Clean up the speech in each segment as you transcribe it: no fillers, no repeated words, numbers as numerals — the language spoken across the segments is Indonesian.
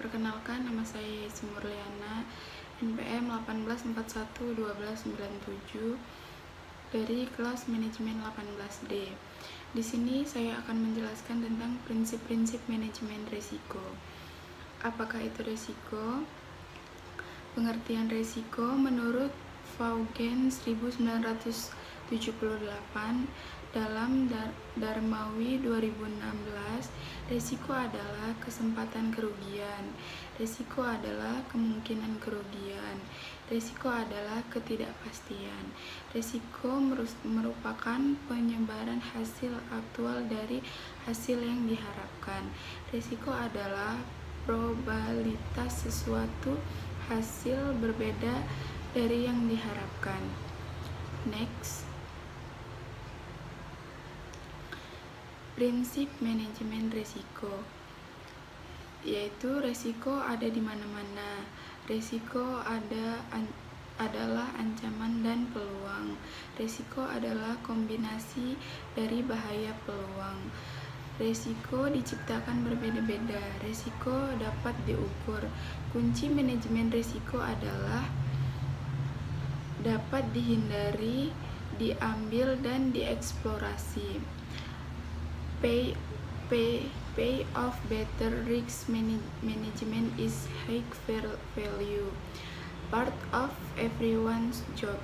Perkenalkan, nama saya Murliana, NPM 18411297 dari kelas manajemen 18D. Di sini saya akan menjelaskan tentang prinsip-prinsip manajemen risiko. Apakah itu risiko? Pengertian risiko menurut Vaughan 1978 dalam Darmawi 2016, risiko adalah kesempatan kerugian, risiko adalah kemungkinan kerugian, risiko adalah ketidakpastian. Risiko merupakan penyebaran hasil aktual dari hasil yang diharapkan. Risiko adalah probabilitas sesuatu hasil berbeda dari yang diharapkan. Next. Prinsip manajemen risiko, yaitu risiko ada di mana-mana. Risiko adalah ancaman dan peluang. Risiko adalah kombinasi dari bahaya peluang. Risiko diciptakan berbeda-beda. Risiko dapat diukur. Kunci manajemen risiko adalah dapat dihindari, diambil, dan dieksplorasi. Pay of better risk management is high value, part of everyone's job.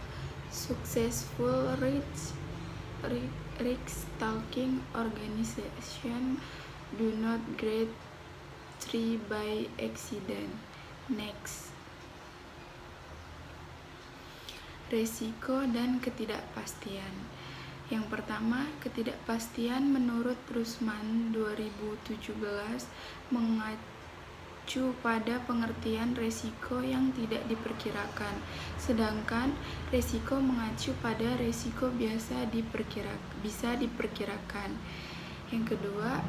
Successful risk-taking organizations do not get tree by accident. Next. Risiko dan ketidakpastian. Yang pertama, ketidakpastian menurut Rusman 2017 mengacu pada pengertian risiko yang tidak diperkirakan, sedangkan risiko mengacu pada risiko bisa diperkirakan. Yang kedua,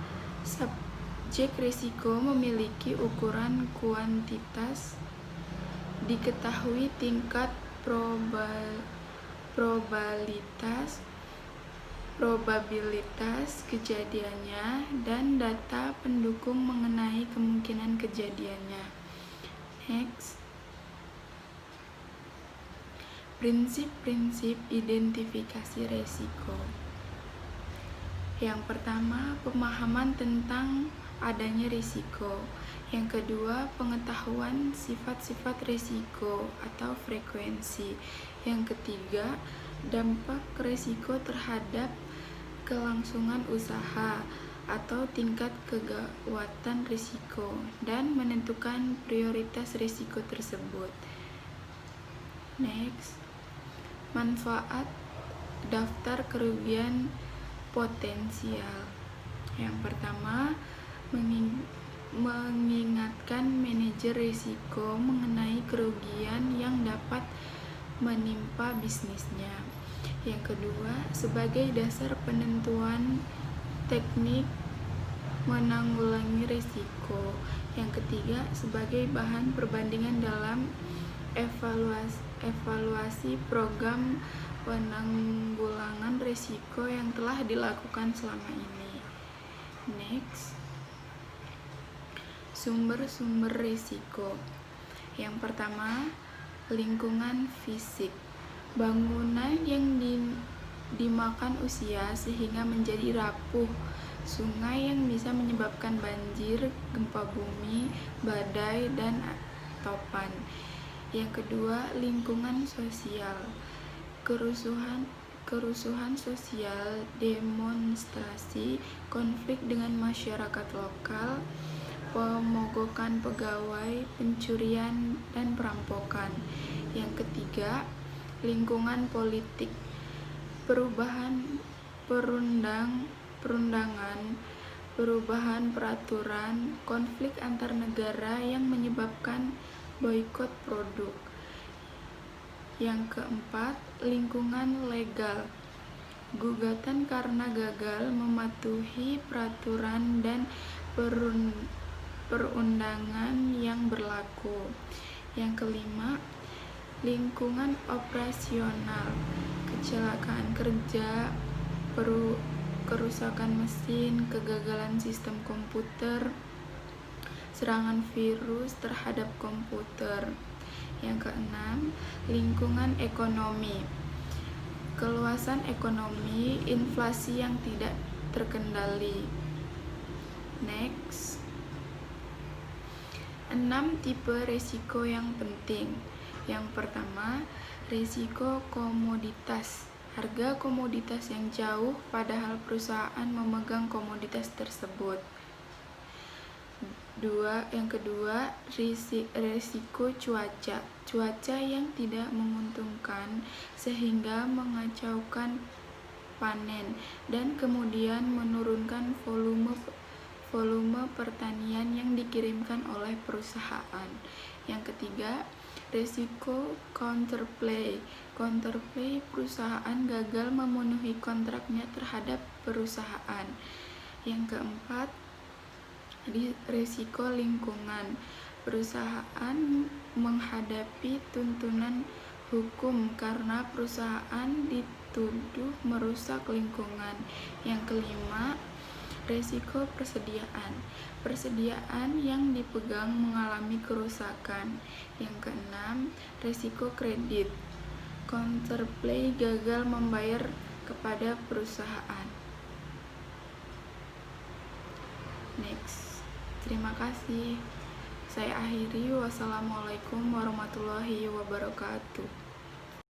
subjek risiko memiliki ukuran kuantitas, diketahui tingkat probabilitas kejadiannya, dan data pendukung mengenai kemungkinan kejadiannya. Next. Prinsip-prinsip identifikasi risiko. Yang pertama, pemahaman tentang adanya risiko. Yang kedua, pengetahuan sifat-sifat risiko atau frekuensi. Yang ketiga, dampak risiko terhadap kelangsungan usaha atau tingkat kegawatan risiko, dan menentukan prioritas risiko tersebut. Next. Manfaat daftar kerugian potensial. Yang pertama, mengingatkan manajer risiko mengenai kerugian yang dapat menimpa bisnisnya. Yang kedua, sebagai dasar penentuan teknik menanggulangi risiko. Yang ketiga, sebagai bahan perbandingan dalam evaluasi program penanggulangan risiko yang telah dilakukan selama ini. Next. Sumber-sumber risiko. Yang pertama, lingkungan fisik. Bangunan yang dimakan usia sehingga menjadi rapuh, sungai yang bisa menyebabkan banjir, gempa bumi, badai, dan topan. Yang kedua, lingkungan sosial. Kerusuhan sosial, demonstrasi, konflik dengan masyarakat lokal, pemogokan pegawai, pencurian, dan perampokan. Yang ketiga, lingkungan politik. Perubahan perundangan, perubahan peraturan, konflik antar negara yang menyebabkan boikot produk. Yang keempat, lingkungan legal. Gugatan karena gagal mematuhi peraturan dan perundangan yang berlaku. Yang kelima, lingkungan operasional. Kecelakaan kerja, kerusakan mesin, kegagalan sistem komputer, serangan virus terhadap komputer. Yang keenam, lingkungan ekonomi. Keluasan ekonomi, inflasi yang tidak terkendali. Next. 6 tipe resiko yang penting. Yang pertama, resiko komoditas. Harga komoditas yang jauh padahal perusahaan memegang komoditas tersebut. Yang kedua, resiko cuaca. Cuaca yang tidak menguntungkan sehingga mengacaukan panen dan kemudian menurunkan volume pertanian yang dikirimkan oleh perusahaan. Yang ketiga, resiko counterplay. Counterplay, perusahaan gagal memenuhi kontraknya terhadap perusahaan. Yang keempat, resiko lingkungan. Perusahaan menghadapi tuntutan hukum karena perusahaan dituduh merusak lingkungan. Yang kelima, resiko persediaan. Persediaan yang dipegang mengalami kerusakan. Yang keenam, resiko kredit. Counterplay, gagal membayar kepada perusahaan. Next. Terima kasih. Saya akhiri. Wassalamualaikum warahmatullahi wabarakatuh.